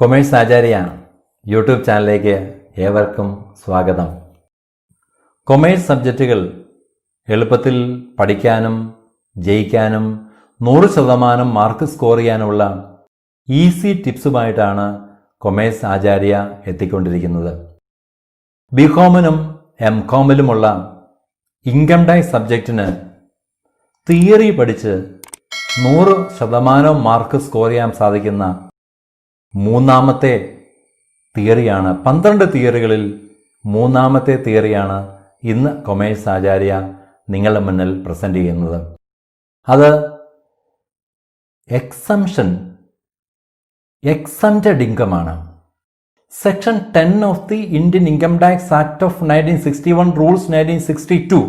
Commerce Acharya YouTube ചാനലിലേക്ക് ഏവർക്കും സ്വാഗതം. കൊമേഴ്സ് സബ്ജക്റ്റുകൾ എളുപ്പത്തിൽ പഠിക്കാനും ജയിക്കാനും 100% മാർക്ക് സ്കോർ ചെയ്യാനുമുള്ള ഈസി ടിപ്സുമായിട്ടാണ് കൊമേഴ്സ് ആചാര്യ എത്തിക്കൊണ്ടിരിക്കുന്നത്. ബികോമിനും എംകോമിലുമുള്ള ഇൻകം ടാക്സ് സബ്ജക്റ്റിന് തിയറി പഠിച്ച് 100% മാർക്ക് സ്കോർ ചെയ്യാൻ സാധിക്കുന്ന മൂന്നാമത്തെ തിയറിയാണ്. 12 തിയറികളിൽ മൂന്നാമത്തെ തിയറിയാണ് ഇന്ന് കൊമേഴ്സ് ആചാര്യ നിങ്ങളുടെ മുന്നിൽ പ്രസന്റ് ചെയ്യുന്നത്. അത് എക്സംപ്റ്റഡ് ഇൻകം ആണ്. Section 10 of the Indian income tax act of 1961 rules 1962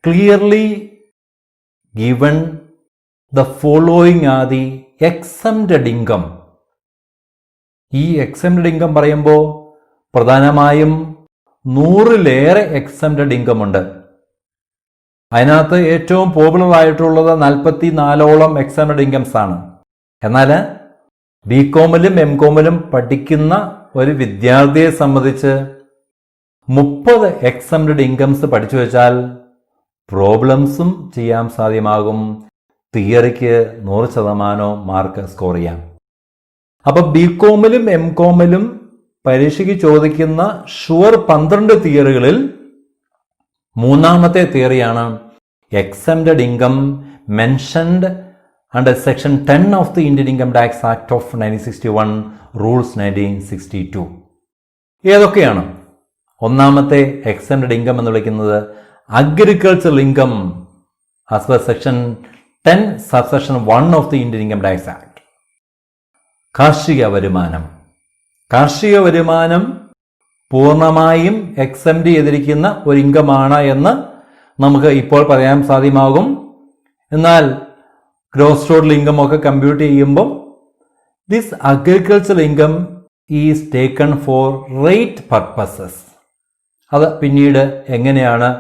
clearly given the following are the exempted income. ഈ എക്സംപ്റ്റഡ് ഇൻകം പറയുമ്പോൾ പ്രധാനമായും 100-ലേറെ എക്സംപ്റ്റഡ് ഇൻകം ഉണ്ട്. അതിനകത്ത് ഏറ്റവും പോപ്പുലർ ആയിട്ടുള്ളത് 44ഓളം എക്സംപ്റ്റഡ് ഇൻകംസ് ആണ്. എന്നാൽ ബികോമിലും എംകോമിലും പഠിക്കുന്ന ഒരു വിദ്യാർത്ഥിയെ സംബന്ധിച്ച് 30 എക്സംപ്റ്റഡ് ഇൻകംസ് പഠിച്ചു വെച്ചാൽ പ്രോബ്ലംസും ചെയ്യാൻ സാധ്യമാകും. തിയറിക്ക് 100% മാർക്ക് സ്കോർ ചെയ്യാം. അപ്പൊ ബികോമിലും എംകോമിലും പരീക്ഷയ്ക്ക് ചോദിക്കുന്ന ഷുവർ 12 തിയറികളിൽ മൂന്നാമത്തെ തിയറിയാണ് exempted income mentioned under section 10 of the Indian income tax act of 1961 rules 1962. ഏതൊക്കെയാണ്? ഒന്നാമത്തെ എക്സംപ്റ്റഡ് ഇൻകം എന്ന് വിളിക്കുന്നത് agricultural income as per section 10 subsection 1 of the Indian income tax act. കാർഷിക വരുമാനം പൂർണ്ണമായും എക്സംപ്റ്റ് ചെയ്തിരിക്കുന്ന ഒരു ഇൻകമാണ് എന്ന് നമുക്ക് ഇപ്പോൾ പറയാൻ സാധ്യമാകും. എന്നാൽ ഗ്രോസ് ടോട്ടൽ ഇൻകം ഒക്കെ കമ്പ്യൂട്ട് ചെയ്യുമ്പോൾ this agricultural income is taken four rate purposes. അത് പിന്നീട് എങ്ങനെയാണ്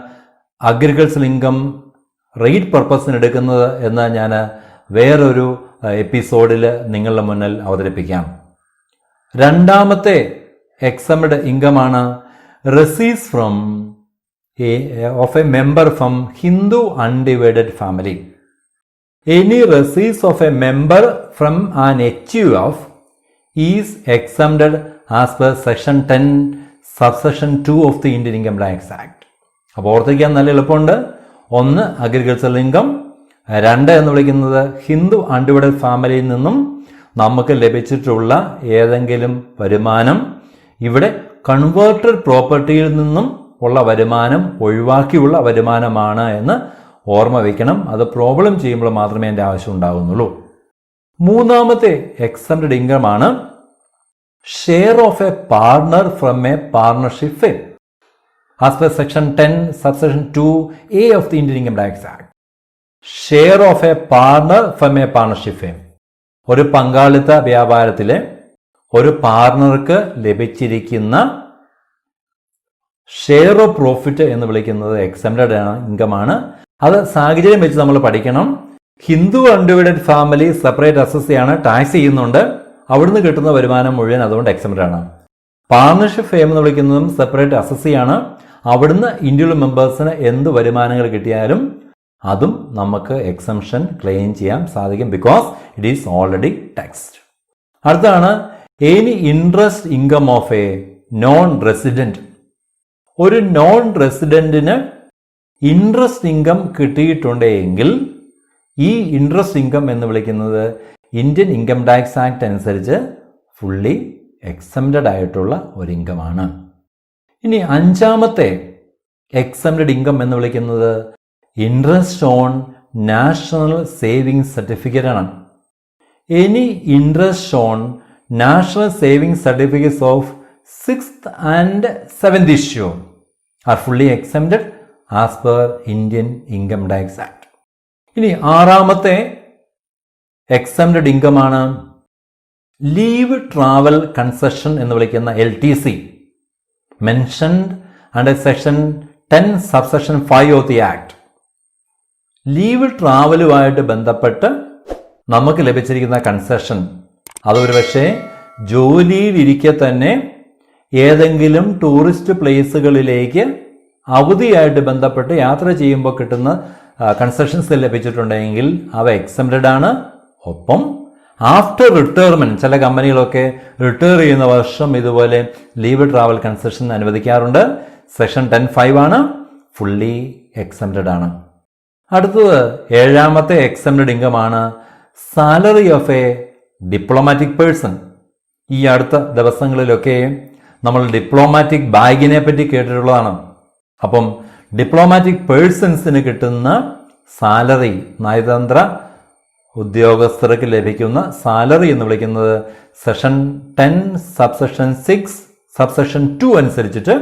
അഗ്രികൾച്ചറൽ ഇൻകം റേറ്റ് പർപ്പസിന് എടുക്കുന്നത് എന്ന് ഞാൻ വേറൊരു എപ്പിസോഡിൽ നിങ്ങളുടെ മുന്നിൽ അവതരിപ്പിക്കാം. രണ്ടാമത്തെ എക്സംപ്റ്റഡ് ഇൻകമാണ് receives from of a member from Hindu undivided family. Any receives of a member from an HUF is exempted as per section 10 subsection 2 of the Indian income tax act. അപ്പോൾ ഓർത്തിക്കാൻ നല്ല എളുപ്പമുണ്ട്. 1 അഗ്രികൾച്ചറൽ ഇൻകം, 2 എന്ന് വിളിക്കുന്നത് Hindu undivided ഫാമിലിയിൽ നിന്നും നമുക്ക് ലഭിച്ചിട്ടുള്ള ഏതെങ്കിലും വരുമാനം, ഇവിടെ കൺവേർട്ടഡ് പ്രോപ്പർട്ടിയിൽ നിന്നും ഉള്ള വരുമാനം ഒഴിവാക്കിയുള്ള വരുമാനമാണ് എന്ന് ഓർമ്മ വയ്ക്കണം. അത് പ്രോബ്ലം ചെയ്യുമ്പോൾ മാത്രമേ എൻ്റെ ആവശ്യം ഉണ്ടാകുന്നുള്ളൂ. മൂന്നാമത്തെ എക്സംപ്റ്റഡ് ഇൻകം ആണ് share of a partner from a partnership firm as per section 10 subsection 2A of the Indian income tax act. Share of a partner from a partnership firm. ഒരു പങ്കാളിത്ത വ്യാപാരത്തിലെ ഒരു പാർട്ണർക്ക് ലഭിച്ചിരിക്കുന്ന ഷെയർ ഓഫ് പ്രോഫിറ്റ് എന്ന് വിളിക്കുന്നത് exempted ഇൻകമാണ്. അത് സാഹചര്യം വെച്ച് നമ്മൾ പഠിക്കണം. ഹിന്ദു അൺഡിവൈഡഡ് ഫാമിലി സെപ്പറേറ്റ് അസസ്യാണ്, ടാക്സ് ചെയ്യുന്നുണ്ട്. അവിടുന്ന് കിട്ടുന്ന വരുമാനം മുഴുവൻ അതുകൊണ്ട് എക്സംപ്റ്റഡ് ആണ്. പാർട്ണർഷിപ്പ് ഫേം എന്ന് വിളിക്കുന്നതും സെപ്പറേറ്റ് അസസ്സിയാണ്. അവിടുന്ന് ഇൻഡിവിജ്വൽ മെമ്പേഴ്സിന് എന്ത് വരുമാനങ്ങൾ കിട്ടിയാലും അതും നമുക്ക് എക്സംഷൻ ക്ലെയിം ചെയ്യാൻ സാധിക്കും. Because it is already taxed. അടുത്താണ് any interest income of a non resident. ഒരു നോൺ റെസിഡന്റിന് ഇൻട്രസ്റ്റ് ഇൻകം കിട്ടിയിട്ടുണ്ടെങ്കിൽ ഈ ഇൻട്രസ്റ്റ് ഇൻകം എന്ന് വിളിക്കുന്നത് ഇന്ത്യൻ ഇൻകം ടാക്സ് ആക്ട് അനുസരിച്ച് ഫുള്ളി എക്സംപ്റ്റഡ് ആയിട്ടുള്ള ഒരു ഇൻകമാണ്. ഇനി അഞ്ചാമത്തെ എക്സംപ്റ്റഡ് ഇൻകം എന്ന് വിളിക്കുന്നത് interest on national saving certificate ആണ്. Any interest on national saving certificates of 6th and 7th issue are fully exempted as per Indian income tax act. ഇനി ആറാമത്തെ എക്സംപ്റ്റഡ് ഇൻകം ആണ് ലീവ് ട്രാവൽ കൺസെഷൻ എന്ന് വിളിക്കുന്ന LTC mentioned under section 10 subsection 5 of the act. Leave ട്രാവലുമായിട്ട് ബന്ധപ്പെട്ട് നമുക്ക് ലഭിച്ചിരിക്കുന്ന concession അത് ഒരു പക്ഷേ ജോലിയിലിരിക്കെ തന്നെ ഏതെങ്കിലും ടൂറിസ്റ്റ് പ്ലേസുകളിലേക്ക് അവധിയായിട്ട് ബന്ധപ്പെട്ട് യാത്ര ചെയ്യുമ്പോൾ കിട്ടുന്ന കൺസെഷൻസ് ലഭിച്ചിട്ടുണ്ടെങ്കിൽ അവ എക്സംപ്റ്റഡ് ആണ്. ഒപ്പം ആഫ്റ്റർ റിട്ടയർമെന്റ് ചില കമ്പനികളൊക്കെ റിട്ടയർ ചെയ്യുന്ന വർഷം ഇതുപോലെ ലീവ് ട്രാവൽ കൺസെഷൻ അനുവദിക്കാറുണ്ട്. സെക്ഷൻ 10(5) ആണ്, ഫുള്ളി എക്സംപ്റ്റഡ് ആണ്. അടുത്തത് 7ാമത്തെ എക്സംപ്റ്റഡ് ഇൻകം ആണ് salary of A diplomatic person. ഈ അടുത്ത ദിവസങ്ങളിലൊക്കെ നമ്മൾ ഡിപ്ലോമാറ്റിക് ബാഗിനെ പറ്റി കേട്ടിട്ടുള്ളതാണ്. അപ്പം ഡിപ്ലോമാറ്റിക് പേഴ്സൺസിന് കിട്ടുന്ന സാലറി, നയതന്ത്ര ഉദ്യോഗസ്ഥർക്ക് ലഭിക്കുന്ന സാലറി എന്ന് വിളിക്കുന്നത് സെക്ഷൻ 10 സബ്സെക്ഷൻ 6 സബ്സെക്ഷൻ 2 അനുസരിച്ചിട്ട്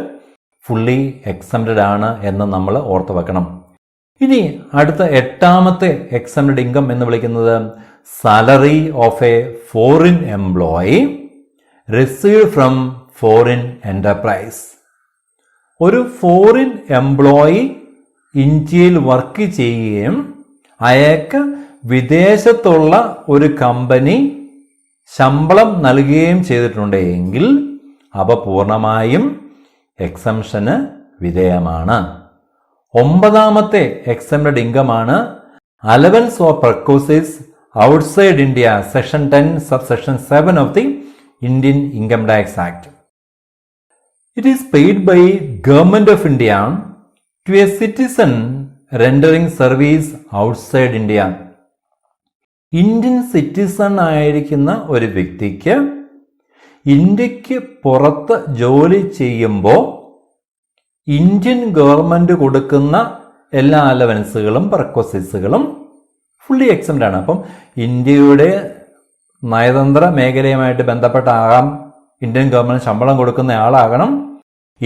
ഫുള്ളി എക്സംപ്റ്റഡ് ആണ് എന്ന് നമ്മൾ ഓർത്തു വെക്കണം. ഇനി അടുത്ത 8ാമത്തെ എക്സംപ്റ്റഡ് ഇൻകം എന്ന് വിളിക്കുന്നത് salary of A foreign employee received from foreign enterprise. ഒരു ഫോറിൻ എംപ്ലോയി ഇന്ത്യയിൽ വർക്ക് ചെയ്യുകയും അയാൾക്ക് വിദേശത്തുള്ള ഒരു കമ്പനി ശമ്പളം നൽകുകയും ചെയ്തിട്ടുണ്ടെങ്കിൽ അവ പൂർണ്ണമായും എക്സംഷന് വിധേയമാണ്. 9ാമത്തെ എക്സംപ്റ്റഡ് ഇൻകം ആണ് allowance of perquisites outside India, section 10 subsection 7 of the Indian income tax act. It is paid by Government of India to a citizen rendering service outside India. Indian citizen ആയിരിക്കുന്ന ഒരു വ്യക്തിക്ക് ഇന്ത്യക്ക് പുറത്ത് ജോലി ചെയ്യുമ്പോൾ Indian government കൊടുക്കുന്ന എല്ലാ അലവൻസുകളും പെർക്വസിസുകളും fully exempt ആണ്. അപ്പം ഇന്ത്യയുടെ നയതന്ത്ര മേഖലയുമായിട്ട് ബന്ധപ്പെട്ടാകാം, ഇന്ത്യൻ ഗവൺമെന്റ് ശമ്പളം കൊടുക്കുന്ന ആളാകണം,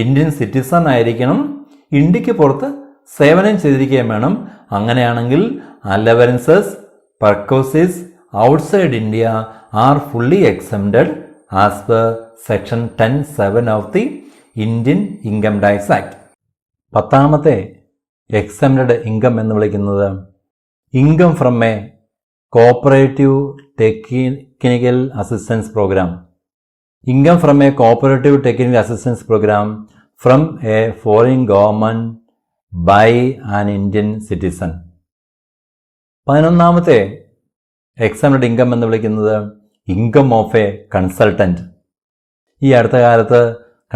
ഇന്ത്യൻ സിറ്റിസൺ ആയിരിക്കണം, ഇന്ത്യക്ക് പുറത്ത് സേവനം ചെയ്തിരിക്കുകയും വേണം. അങ്ങനെയാണെങ്കിൽ allowances perquisites outside India are fully exempted as per section 10(7) of the Indian income tax act. 10ാമത്തെ എക്സംപ്റ്റഡ് ഇൻകം എന്ന് വിളിക്കുന്നത് income from a cooperative technical assistance programme. Income from a cooperative technical assistance program from a foreign government by an Indian citizen. 11ാമത്തെ exempted income എന്ന് വിളിക്കുന്നത് income of A consultant. ഈ അടുത്ത കാലത്ത്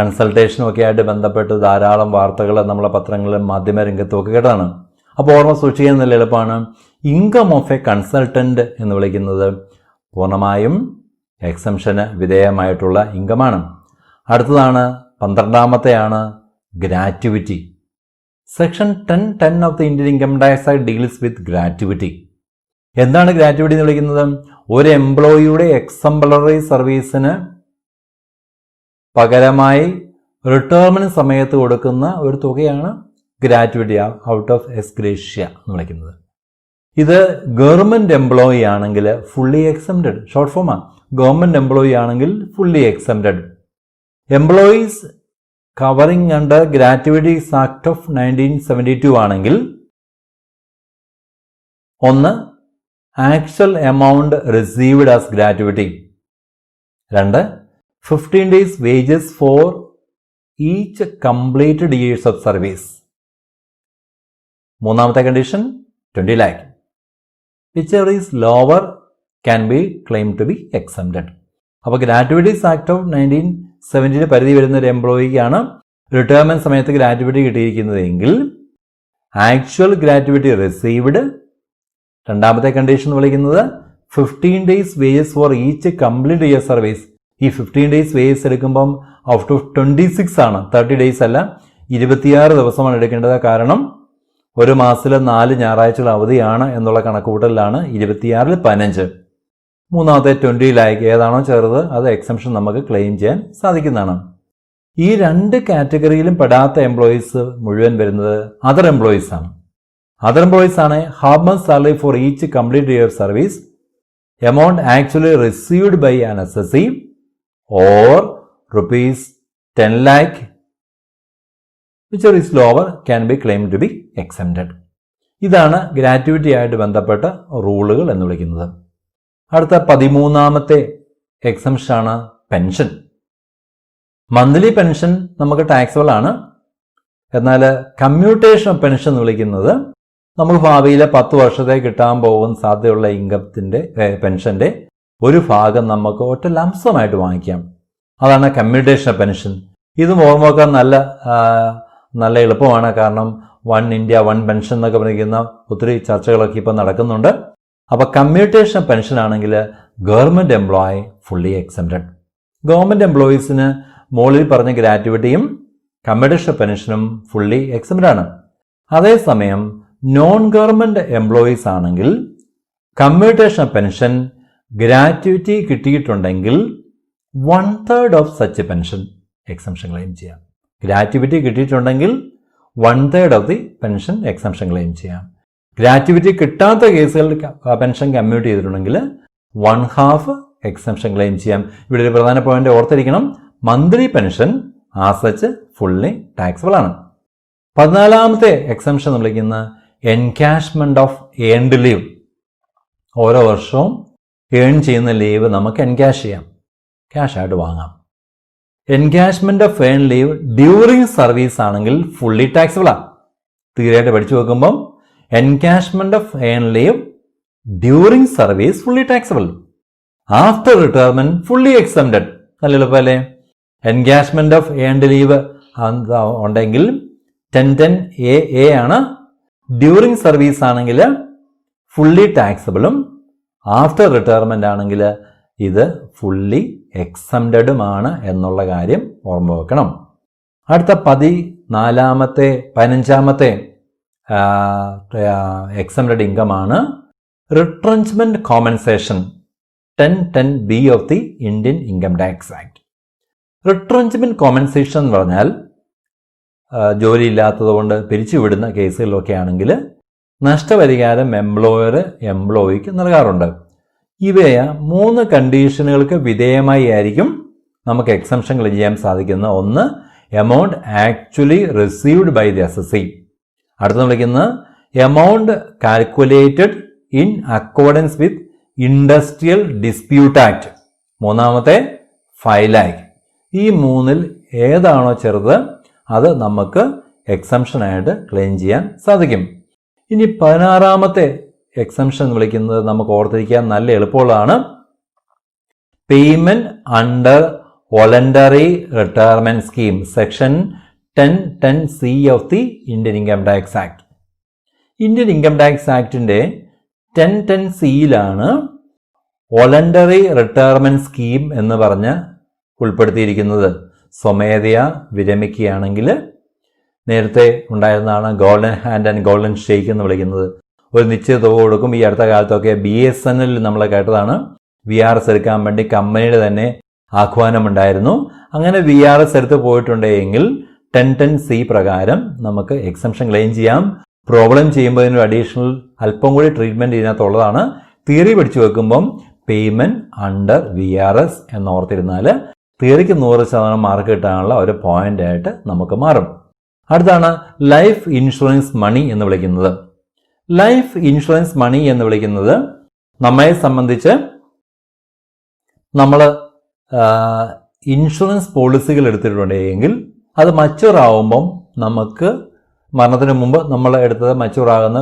കൺസൾട്ടേഷനും ഒക്കെ ആയിട്ട് ബന്ധപ്പെട്ട് ധാരാളം വാർത്തകൾ നമ്മളെ പത്രങ്ങളിലും മാധ്യമ രംഗത്തും ഒക്കെ കേട്ടതാണ്. അപ്പോൾ ഓർമ്മ സൂക്ഷിക്കാൻ നല്ല എളുപ്പമാണ്. ഇൻകം ഓഫ് എ കൺസൾട്ടന്റ് എന്ന് വിളിക്കുന്നത് പൂർണ്ണമായും എക്സംഷന് വിധേയമായിട്ടുള്ള ഇൻകമാണ്. അടുത്തതാണ് 12ാമത്തെയാണ് gratuity. Section 10(10) of the Indian income tax act deals with gratuity. എന്താണ് ഗ്രാറ്റുവിറ്റി എന്ന് വിളിക്കുന്നത്? ഒരു എംപ്ലോയിയുടെ എക്സംപ്ലറി സർവീസിന് പകരമായി റിട്ടയർമെന്റ് സമയത്ത് കൊടുക്കുന്ന ഒരു തുകയാണ് ഗ്രാറ്റുവിറ്റി, ഔട്ട് ഓഫ് എക്സ്ഗ്രേഷ്യ എന്ന് വിളിക്കുന്നത്. ഇത് ഗവൺമെന്റ് എംപ്ലോയി ആണെങ്കിൽ ഫുള്ളി എക്സംപ്റ്റഡ്, ഷോർട്ട് ഫോമാണ്. ഗവൺമെന്റ് എംപ്ലോയി ആണെങ്കിൽ fully exempted. Employees covering under gratuities act of 1972 ആണെങ്കിൽ 1. Actual amount received as gratuity. 2. 15 days wages for each completed years of service. 3ാമത്തെ condition 20 lakh. Whichever is lower can be claimed to be exempted. അപ്പോൾ ഗ്രാറ്റുവിറ്റീസ് act of 1970 പരിധി വരുന്ന ഒരു എംപ്ലോയിക്കാണ് retirement സമയത്ത് gratuity കിട്ടിയിരിക്കുന്നതെങ്കിൽ actual gratuity received. 2ാമത്തെ condition എന്ന് വിളിക്കുന്നത് 15 days wages for each complete year service. ഈ 15 days wages എടുക്കുമ്പം ഔട്ട് ഓഫ് 26 ആണ്, 30 days അല്ല, 26 ദിവസമാണ് എടുക്കേണ്ടത്. കാരണം ഒരു മാസത്തിലെ 4 ഞായറാഴ്ചകൾ അവധിയാണ് എന്നുള്ള കണക്കുകൂട്ടലിലാണ് 26ൽ 15. 3ാമത്തെ 20 lakh ഏതാണോ ചെറുത് അത് എക്സംഷൻ നമുക്ക് ക്ലെയിം ചെയ്യാൻ സാധിക്കുന്നതാണ്. ഈ 2 കാറ്റഗറിയിലും പെടാത്ത എംപ്ലോയീസ് മുഴുവൻ വരുന്നത് അതർ എംപ്ലോയീസ് ആണ്. അതർ എംപ്ലോയീസ് ആണ് half month salary for each complete year service, amount actually received by an assessee or ₹10 lakh, whichever is lower can be claimed to be exempted. ഇതാണ് gratuity ആയിട്ട് ബന്ധപ്പെട്ട റൂളുകൾ എന്ന് വിളിക്കുന്നത്. അടുത്ത 13ാമത്തെ എക്സംഷൻ ആണ് pension. Monthly pension നമുക്ക് taxable ആണ്. എന്നാൽ കമ്മ്യൂട്ടേഷൻ പെൻഷൻ എന്ന് വിളിക്കുന്നത് നമുക്ക് ഭാവിയിലെ 10 വർഷത്തേക്ക് കിട്ടാൻ പോകുന്ന സാധ്യതയുള്ള ഇൻകത്തിന്റെ പെൻഷന്റെ ഒരു ഭാഗം നമുക്ക് ഒറ്റ ലംസമായിട്ട് വാങ്ങിക്കാം. അതാണ് കമ്മ്യൂട്ടേഷൻ പെൻഷൻ. ഇതും ഓർമ്മ വെക്കാൻ നല്ല എളുപ്പമാണ്. കാരണം വൺ ഇന്ത്യ വൺ പെൻഷൻ എന്നൊക്കെ പറയുന്ന ഒത്തിരി ചർച്ചകളൊക്കെ ഇപ്പം നടക്കുന്നുണ്ട്. അപ്പോൾ കമ്മ്യൂട്ടേഷൻ പെൻഷൻ ആണെങ്കിൽ government employee fully exempted. Government എംപ്ലോയീസിന് മുകളിൽ പറഞ്ഞ ഗ്രാറ്റുവിറ്റിയും കമ്മ്യൂട്ടേഷൻ പെൻഷനും ഫുള്ളി എക്സംപ്റ്റഡ് ആണ്. അതേസമയം നോൺ ഗവൺമെൻറ് എംപ്ലോയീസ് ആണെങ്കിൽ കമ്മ്യൂട്ടേഷൻ പെൻഷൻ ഗ്രാറ്റുവിറ്റി കിട്ടിയിട്ടുണ്ടെങ്കിൽ 1/3 of such pension exemption claim ചെയ്യാം. ഗ്രാറ്റുവിറ്റി കിട്ടിയിട്ടുണ്ടെങ്കിൽ 1/3 of the pension exemption claim ചെയ്യാം. ഗ്രാറ്റുവിറ്റി കിട്ടാത്ത കേസുകളിൽ പെൻഷൻ കമ്മ്യൂട്ട് ചെയ്തിട്ടുണ്ടെങ്കിൽ 1/2 എക്സംഷൻ ക്ലെയിം ചെയ്യാം. ഇവിടെ ഒരു പ്രധാന പോയിന്റ് ഓർത്തിരിക്കണം, monthly pension as such fully taxable ആണ്. 14ാമത്തെ എക്സംഷൻ എന്ന് വിളിക്കുന്ന എൻകാഷ്മെന്റ് ഓഫ് ഏൺഡ് ലീവ്. ഓരോ വർഷവും ഏൺ ചെയ്യുന്ന ലീവ് നമുക്ക് എൻകാഷ് ചെയ്യാം, ക്യാഷ് ആയിട്ട് വാങ്ങാം. Encashment of earn leave during service ആണെങ്കിൽ ഫുള്ളി ടാക്സബിൾ ആണ്. തീരായിട്ട് പഠിച്ചു വെക്കുമ്പം encashment of earn leave during service fully taxable, after retirement fully exempted. നല്ല എളുപ്പമല്ലേ? എൻകാഷ്മെന്റ് ഓഫ് ഏൺഡ് ലീവ് ഉണ്ടെങ്കിൽ 1010A ആണ്. ഡ്യൂറിങ് സർവീസ് ആണെങ്കിൽ ഫുള്ളി ടാക്സബിളും ആഫ്റ്റർ റിട്ടയർമെന്റ് ആണെങ്കിൽ ഇത് ഫുള്ളി എക്സംപ്റ്റഡുമാണ് എന്നുള്ള കാര്യം ഓർമ്മ വെക്കണം. അടുത്ത 15ാമത്തെ എക്സംപ്റ്റഡ് ഇൻകമാണ് retrenchment compensation 1010B of the Indian income tax act. Retrenchment compensation എന്ന് പറഞ്ഞാൽ ജോലി ഇല്ലാത്തതുകൊണ്ട് പിരിച്ചുവിടുന്ന കേസുകളിലൊക്കെ ആണെങ്കിൽ നഷ്ടപരിഹാരം എംപ്ലോയർ എംപ്ലോയിക്ക് നൽകാറുണ്ട്. ഇവയെ 3 കണ്ടീഷനുകൾക്ക് വിധേയമായി ആയിരിക്കും നമുക്ക് എക്സംഷൻ ക്ലെയിം ചെയ്യാൻ സാധിക്കുന്ന. ഒന്ന്, amount actually received by the assessee. അടുത്ത വിളിക്കുന്നത് amount calculated in accordance with industrial dispute act. മൂന്നാമത്തെ 5 lakh. ഈ 3ൽ ഏതാണോ ചെറുത് അത് നമുക്ക് എക്സംഷനായിട്ട് ക്ലെയിം ചെയ്യാൻ സാധിക്കും. ഇനി 16ാമത്തെ എക്സംഷൻ എന്ന് വിളിക്കുന്നത് നമുക്ക് ഓർത്തിരിക്കാൻ നല്ല എളുപ്പമുള്ളതാണ്. Payment under voluntary retirement scheme section 1010C of the Indian income tax act. Indian income tax ആക്ടിന്റെ 1010Cയിലാണ് വോളണ്ടറി റിട്ടയർമെന്റ് സ്കീം എന്ന് പറഞ്ഞ് ഉൾപ്പെടുത്തിയിരിക്കുന്നത്. സ്വമേധയാ വിരമിക്കുകയാണെങ്കിൽ നേരത്തെ ഉണ്ടായിരുന്നതാണ് golden hand and golden shake എന്ന് വിളിക്കുന്നത്. ഒരു നിശ്ചിത തുക കൊടുക്കും. ഈ അടുത്ത കാലത്തൊക്കെ BSNL നമ്മൾ കേട്ടതാണ്. VRS എടുക്കാൻ വേണ്ടി കമ്പനിയുടെ തന്നെ ആഹ്വാനമുണ്ടായിരുന്നു. അങ്ങനെ VRS എടുത്ത് പോയിട്ടുണ്ടെങ്കിൽ 1010C പ്രകാരം നമുക്ക് എക്സംഷൻ ക്ലെയിം ചെയ്യാം. പ്രോബ്ലം ചെയ്യുമ്പോൾ ഇതിനൊരു അഡീഷണൽ അല്പം കൂടി ട്രീറ്റ്മെന്റ് ഇതിനകത്തുള്ളതാണ്. തിയറി പഠിച്ചു വെക്കുമ്പം പേയ്മെന്റ് അണ്ടർ VRS എന്നോർത്തിരുന്നാൽ തിയറിക്ക് 100% മാർക്ക് കിട്ടാനുള്ള ഒരു പോയിന്റ് ആയിട്ട് നമുക്ക് മാറും. അടുത്താണ് ലൈഫ് ഇൻഷുറൻസ് മണി എന്ന് വിളിക്കുന്നത്. ലൈഫ് ഇൻഷുറൻസ് മണി എന്ന് വിളിക്കുന്നത് നമ്മെ സംബന്ധിച്ച് നമ്മൾ ഇൻഷുറൻസ് പോളിസികൾ എടുത്തിട്ടുണ്ടെങ്കിൽ അത് മച്യൂർ ആവുമ്പം നമുക്ക് മരണത്തിന് മുമ്പ് നമ്മൾ എടുത്തത് മച്യൂർ ആകുന്ന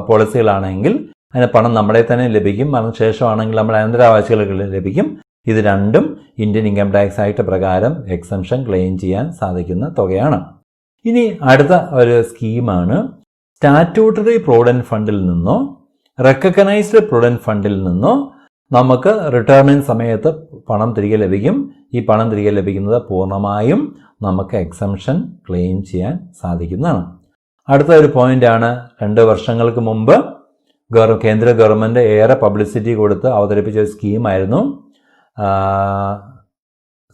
പോളിസികളാണെങ്കിൽ അതിന് പണം നമ്മളെ തന്നെ ലഭിക്കും. മരണശേഷമാണെങ്കിൽ നമ്മുടെ അനന്തരാവകാശികൾക്ക് ലഭിക്കും. ഇത് രണ്ടും ഇന്ത്യൻ ഇൻകം ടാക്സ് ആക്ട് പ്രകാരം എക്സംഷൻ ക്ലെയിം ചെയ്യാൻ സാധിക്കുന്ന തുകയാണ്. ഇനി അടുത്ത ഒരു സ്കീമാണ് സ്റ്റാറ്റ്യൂട്ടറി പ്രൊവിഡന്റ് ഫണ്ടിൽ നിന്നോ റെക്കഗ്നൈസ്ഡ് പ്രൊവിഡന്റ് ഫണ്ടിൽ നിന്നോ നമുക്ക് റിട്ടയർമെന്റ് സമയത്ത് പണം തിരികെ ലഭിക്കും. ഈ പണം തിരികെ ലഭിക്കുന്നത് പൂർണ്ണമായും നമുക്ക് എക്സംഷൻ ക്ലെയിം ചെയ്യാൻ സാധിക്കുന്നതാണ്. അടുത്ത ഒരു പോയിന്റാണ് 2 വർഷങ്ങൾക്ക് മുമ്പ് കേന്ദ്ര ഗവൺമെന്റ് ഏറെ പബ്ലിസിറ്റി കൊടുത്ത് അവതരിപ്പിച്ച ഒരു സ്കീമായിരുന്നു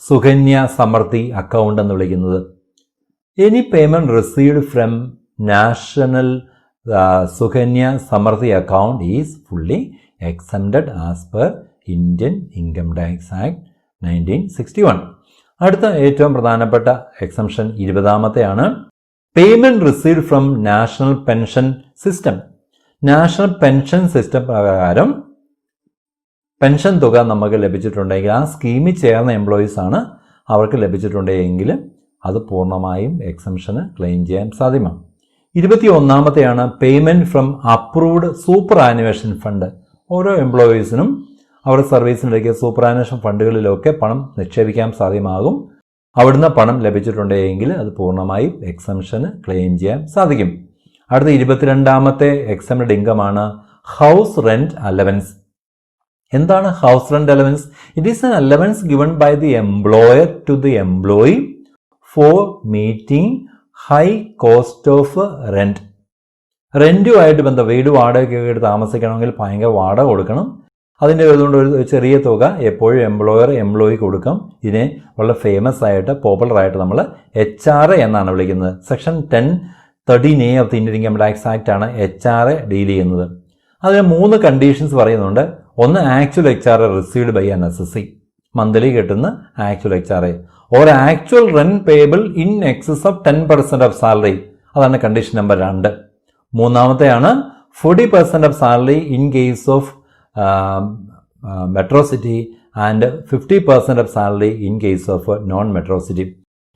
സുകന്യ സമൃദ്ധി അക്കൗണ്ട് എന്ന് വിളിക്കുന്നത്. Any payment received from national Sukanya Samriddhi account is fully exempted as per Indian income tax act 1961. അടുത്ത ഏറ്റവും പ്രധാനപ്പെട്ട എക്സംഷൻ 20ാമത്തെയാണ് payment received from national pension system. National pension system പ്രകാരം പെൻഷൻ തുക നമുക്ക് ലഭിച്ചിട്ടുണ്ടെങ്കിൽ ആ സ്കീമിൽ ചേർന്ന എംപ്ലോയീസ് ആണ് അവർക്ക് ലഭിച്ചിട്ടുണ്ടെങ്കിൽ അത് പൂർണ്ണമായും എക്സംഷന് ക്ലെയിം ചെയ്യാൻ സാധ്യമാണ്. 21ാമത്തെയാണ് payment from approved superannuation fund. ഓരോ എംപ്ലോയീസിനും അവരുടെ സർവീസിനിടയ്ക്ക് സൂപ്പർ ആനുവേഷൻ ഫണ്ടുകളിലൊക്കെ പണം നിക്ഷേപിക്കാൻ സാധ്യമാകും. അവിടുന്ന് പണം ലഭിച്ചിട്ടുണ്ടെങ്കിൽ അത് പൂർണ്ണമായും എക്സംഷന് ക്ലെയിം ചെയ്യാൻ സാധിക്കും. അടുത്ത 22ാമത്തെ എക്സംപ്റ്റഡ് ഇൻകമാണ് ഹൗസ് റെന്റ് അലവൻസ്. എന്താണ് house rent allowance? It is an allowance given by the employer to the employee for meeting high cost of rent. റെന്റുമായിട്ട് ബന്ധം, വീട് വാടകയ്ക്കൊക്കെ എടുത്ത് താമസിക്കണമെങ്കിൽ ഭയങ്കര വാടക കൊടുക്കണം. അതിൻ്റെ ഇതുകൊണ്ട് ഒരു ചെറിയ തുക എപ്പോഴും എംപ്ലോയർ എംപ്ലോയി കൊടുക്കും. ഇതിനെ വളരെ ഫേമസ് ആയിട്ട് പോപ്പുലറായിട്ട് നമ്മൾ HRA എന്നാണ് വിളിക്കുന്നത്. Section 10(13A) of the Indian income tax act ആണ് HRA ഡീൽ ചെയ്യുന്നത്. അതിന് 3 കണ്ടീഷൻസ് പറയുന്നുണ്ട്. ഒന്ന്, actual HRA received by an assessee, monthly കിട്ടുന്ന actual HRA, or actual rent payable in excess of 10% of salary. അതാണ് കണ്ടീഷൻ നമ്പർ 2. മൂന്നാമത്തെയാണ് 40% of salary in case of metro city and 50% of salary in case of non metro city.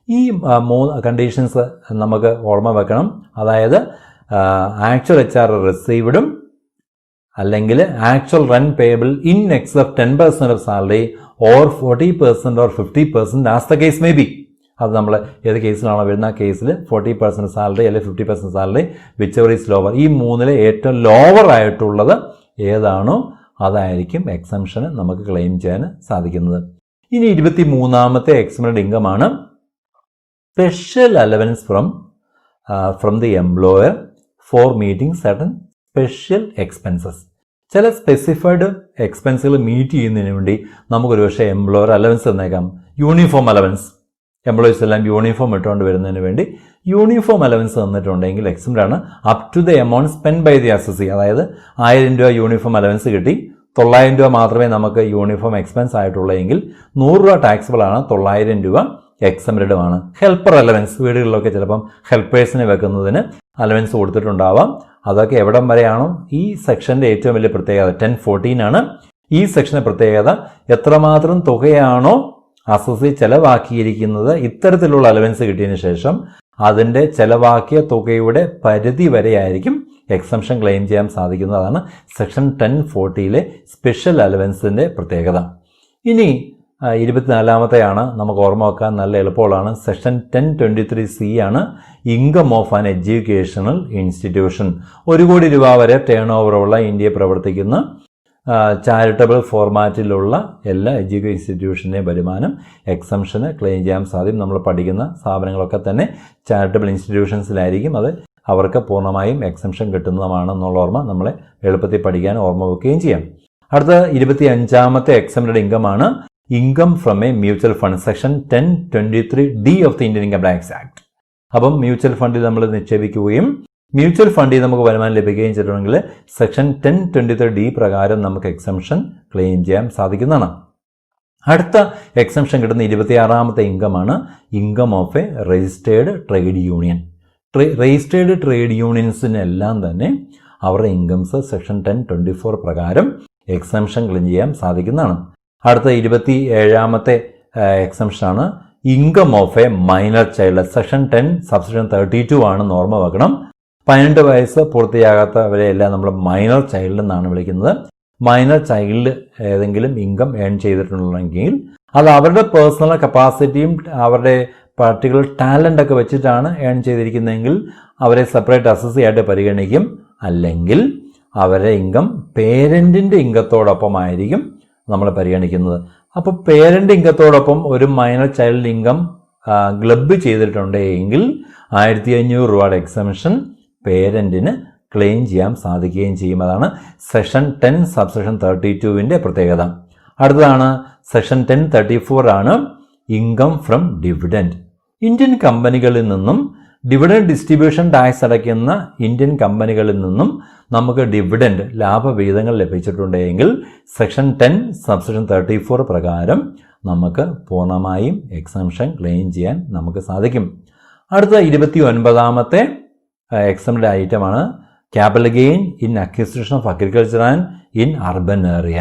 ഈ 3 conditions നമുക്ക് ഓർമ്മ വെക്കണം. അതായത് actual HRA റിസീവ്ഡും, അല്ലെങ്കിൽ actual rent payable in excess of 10% of salary or 40% or 50% as the case may be. അത് നമ്മൾ ഏത് കേസിലാണോ വരുന്ന ആ കേസിൽ 40% സാലറി അല്ലെങ്കിൽ 50% salary, which ever is lower. ഈ 3-ൽ ഏറ്റവും ലോവർ ആയിട്ടുള്ളത് ഏതാണോ അതായിരിക്കും എക്സംഷന് നമുക്ക് ക്ലെയിം ചെയ്യാൻ സാധിക്കുന്നത്. ഇനി 23ാമത്തെ എക്സംപ്റ്റഡ് ഇൻകമാണ് special allowance from the employer for meeting certain special expenses. ചില സ്പെസിഫൈഡ് എക്സ്പെൻസുകൾ മീറ്റ് ചെയ്യുന്നതിന് വേണ്ടി നമുക്കൊരു പക്ഷേ എംപ്ലോയർ അലവൻസ് തന്നേക്കാം. യൂണിഫോം അലവൻസ്, എംപ്ലോയീസ് എല്ലാം യൂണിഫോം ഇട്ടുകൊണ്ട് വരുന്നതിന് വേണ്ടി യൂണിഫോം അലവൻസ് തന്നിട്ടുണ്ടെങ്കിൽ എക്സംപ്റ്റ് ആണ്. Up to the amount spend by the assessee. അതായത് 1000 രൂപ യൂണിഫോം അലവൻസ് കിട്ടി, 900 രൂപ മാത്രമേ നമുക്ക് യൂണിഫോം എക്സ്പെൻസ് ആയിട്ടുള്ളെങ്കിൽ 100 രൂപ ടാക്സിബിൾ ആണ്, 900 രൂപ എക്സംപ്റ്റഡും ആണ്. ഹെൽപ്പർ അലവൻസ്, വീടുകളിലൊക്കെ ചിലപ്പം ഹെൽപ്പേഴ്സിനെ വെക്കുന്നതിന് അലവൻസ് കൊടുത്തിട്ടുണ്ടാവാം. അതൊക്കെ എവിടം വരെയാണോ ഈ സെക്ഷൻ്റെ ഏറ്റവും വലിയ പ്രത്യേകത 10(14) ആണ്. ഈ സെക്ഷൻ്റെ പ്രത്യേകത എത്രമാത്രം തുകയാണോ അസസി ചെലവാക്കിയിരിക്കുന്നത് ഇത്തരത്തിലുള്ള അലവൻസ് കിട്ടിയതിന് ശേഷം അതിൻ്റെ ചെലവാക്കിയ തുകയുടെ പരിധി വരെയായിരിക്കും എക്സംഷൻ ക്ലെയിം ചെയ്യാൻ സാധിക്കുന്നതാണ് സെക്ഷൻ 10(40)ലെ സ്പെഷ്യൽ അലവൻസിൻ്റെ പ്രത്യേകത. ഇനി 24ാമത്തെയാണ് നമുക്ക് ഓർമ്മ വെക്കാൻ നല്ല എളുപ്പമുള്ളതാണ്. സെക്ഷൻ 10(23)C ആണ് income of an educational institution. 1 കോടി രൂപ വരെ ടേൺ ഓവറുള്ള ഇന്ത്യയിൽ പ്രവർത്തിക്കുന്ന ചാരിറ്റബിൾ ഫോർമാറ്റിലുള്ള എല്ലാ എഡ്യൂക്കേഷൻ ഇൻസ്റ്റിറ്റ്യൂഷൻ്റെയും വരുമാനം എക്സംഷന് ക്ലെയിം ചെയ്യാൻ സാധിക്കും. നമ്മൾ പഠിക്കുന്ന സ്ഥാപനങ്ങളൊക്കെ തന്നെ ചാരിറ്റബിൾ ഇൻസ്റ്റിറ്റ്യൂഷൻസിലായിരിക്കും. അത് അവർക്ക് പൂർണ്ണമായും എക്സംഷൻ കിട്ടുന്നതാണെന്നുള്ള ഓർമ്മ നമ്മളെ എളുപ്പത്തിൽ പഠിക്കാനും ഓർമ്മ വെക്കുകയും ചെയ്യാം. അടുത്ത 25ാമത്തെ എക്സംപ്റ്റഡ് ഇൻകമാണ് income from a mutual fund. Section 10(23)D of the Indian income tax act. അപ്പം മ്യൂച്വൽ ഫണ്ടിൽ നമ്മൾ നിക്ഷേപിക്കുകയും മ്യൂച്വൽ ഫണ്ടിൽ നമുക്ക് വരുമാനം ലഭിക്കുകയും ചെയ്തിട്ടുണ്ടെങ്കിൽ സെക്ഷൻ 10(23)D പ്രകാരം നമുക്ക് എക്സംഷൻ ക്ലെയിം ചെയ്യാൻ സാധിക്കുന്നതാണ്. അടുത്ത എക്സംഷൻ കിട്ടുന്ന 26ാമത്തെ ഇൻകമാണ് income of a registered trade union. Registered trade യൂണിയൻസിനെല്ലാം തന്നെ അവരുടെ ഇൻകംസ് സെക്ഷൻ 10(24) പ്രകാരം എക്സംഷൻ ക്ലെയിം ചെയ്യാൻ സാധിക്കുന്നതാണ്. അടുത്ത 27ാമത്തെ എക്സംഷനാണ് income of a minor child. Section 10(32) ആണെന്ന് ഓർമ്മ വെക്കണം. 18 വയസ്സ് പൂർത്തിയാകാത്തവരെയെല്ലാം നമ്മൾ മൈനർ ചൈൽഡ് എന്നാണ് വിളിക്കുന്നത്. മൈനർ ചൈൽഡ് ഏതെങ്കിലും ഇൻകം ഏൺ ചെയ്തിട്ടുണ്ടെങ്കിൽ അത് അവരുടെ പേഴ്സണൽ കപ്പാസിറ്റിയും അവരുടെ പർട്ടിക്കുലർ ടാലൻ്റ് ഒക്കെ വെച്ചിട്ടാണ് ഏൺ ചെയ്തിരിക്കുന്നതെങ്കിൽ അവരെ സെപ്പറേറ്റ് അസസി ആയിട്ട് പരിഗണിക്കും. അല്ലെങ്കിൽ അവരുടെ ഇൻകം പേരൻറ്റിൻ്റെ ഇൻകത്തോടൊപ്പമായിരിക്കും നമ്മൾ പരിഗണിക്കുന്നത്. അപ്പോൾ പേരൻ്റ് ഇൻകത്തോടൊപ്പം ഒരു മൈനർ ചൈൽഡ് ഇൻകം ക്ലബ് ചെയ്തിട്ടുണ്ടെങ്കിൽ 1500 രൂപയുടെ എക്സംഷൻ പേരൻറ്റിന് ക്ലെയിം ചെയ്യാൻ സാധിക്കുകയും ചെയ്യും. അതാണ് സെക്ഷൻ 10(32)ൻ്റെ പ്രത്യേകത. അടുത്തതാണ് സെക്ഷൻ 10(34) ആണ് ഇൻകം ഫ്രം ഡിവിഡൻഡ്. ഇന്ത്യൻ കമ്പനികളിൽ നിന്നും ഡിവിഡൻഡ് ഡിസ്ട്രിബ്യൂഷൻ ടാക്സ് അടയ്ക്കുന്ന ഇന്ത്യൻ കമ്പനികളിൽ നിന്നും നമുക്ക് ഡിവിഡൻഡ് ലാഭവിഹിതങ്ങൾ ലഭിച്ചിട്ടുണ്ടെങ്കിൽ സെക്ഷൻ 10(34) പ്രകാരം നമുക്ക് പൂർണ്ണമായും എക്സംഷൻ ക്ലെയിം ചെയ്യാൻ നമുക്ക് സാധിക്കും. അടുത്ത 29ാമത്തെ എക്സംപ്റ്റഡ് ഐറ്റമാണ് capital gain in acquisition of agriculture and in urban area.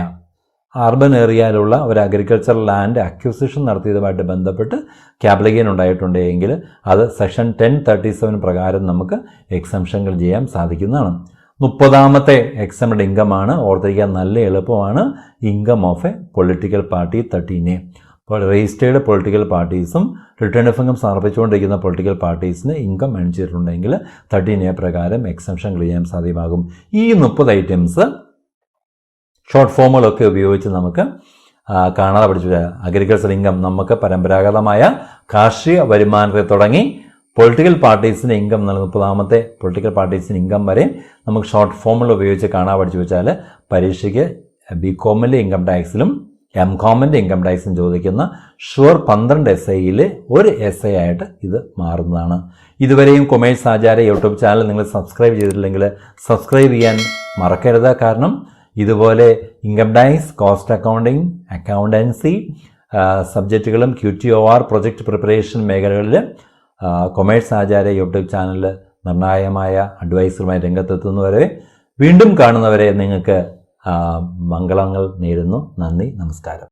Urban ഏരിയയിലുള്ള ഒരു അഗ്രികൾച്ചറൽ ലാൻഡ് അക്വിസിഷൻ നടത്തിയതുമായിട്ട് ബന്ധപ്പെട്ട് ക്യാപിറ്റൽ ഗെയിൻ ഉണ്ടായിട്ടുണ്ടെങ്കിൽ അത് സെക്ഷൻ 1037 പ്രകാരം നമുക്ക് എക്സംഷനുകൾ ചെയ്യാൻ സാധിക്കുന്നതാണ്. 30ാമത്തെ എക്സംപ്റ്റഡ് ഇൻകമാണ്, ഓർത്തിരിക്കാൻ നല്ല എളുപ്പമാണ്, income of a political party 13A. അപ്പോൾ രജിസ്റ്റേർഡ് പൊളിറ്റിക്കൽ പാർട്ടീസും റിട്ടേൺ ഓഫ് ഇൻകം സമർപ്പിച്ചുകൊണ്ടിരിക്കുന്ന പൊളിറ്റിക്കൽ പാർട്ടീസിന് ഇൻകം ഏൺ ചെയ്തിട്ടുണ്ടെങ്കിൽ 13A പ്രകാരം എക്സംഷൻ ചെയ്യാൻ സാധ്യമാകും. ഈ 30 ഐറ്റംസ് ഷോർട്ട് ഫോമുകളൊക്കെ ഉപയോഗിച്ച് നമുക്ക് കാണാതെ പഠിച്ചു. അഗ്രികൾച്ചർ ഇൻകം നമുക്ക് പരമ്പരാഗതമായ കാർഷിക വരുമാനത്തെ തുടങ്ങി പൊളിറ്റിക്കൽ പാർട്ടീസിന് ഇൻകം 30ാമത്തെ പൊളിറ്റിക്കൽ പാർട്ടീസിന് ഇൻകം വരെ നമുക്ക് ഷോർട്ട് ഫോമുകൾ ഉപയോഗിച്ച് കാണാൻ പഠിച്ചു വെച്ചാൽ പരീക്ഷയ്ക്ക് ബികോമിൻ്റെ ഇൻകം ടാക്സിലും എംകോമിൻ്റെ ഇൻകം ടാക്സും ചോദിക്കുന്ന ഷുവർ 12 essayയിൽ ഒരു essay ആയിട്ട് ഇത് മാറുന്നതാണ്. ഇതുവരെയും കൊമേഴ്സ് ആചാര്യ യൂട്യൂബ് ചാനൽ നിങ്ങൾ സബ്സ്ക്രൈബ് ചെയ്തിട്ടില്ലെങ്കിൽ സബ്സ്ക്രൈബ് ചെയ്യാൻ മറക്കരുത്. കാരണം ഇതുപോലെ income tax, cost accounting, accountancy സബ്ജക്റ്റുകളും QTOR പ്രൊജക്റ്റ് പ്രിപ്പറേഷൻ മേഖലകളിൽ കൊമേഴ്സ് ആചാര്യ യൂട്യൂബ് ചാനൽ നിർണായകമായ അഡ്വൈസറുമായി രംഗത്തെത്തുന്നവരെ വീണ്ടും കാണുന്നവരെ നിങ്ങൾക്ക് മംഗളങ്ങൾ നേരുന്നു. നന്ദി, നമസ്കാരം.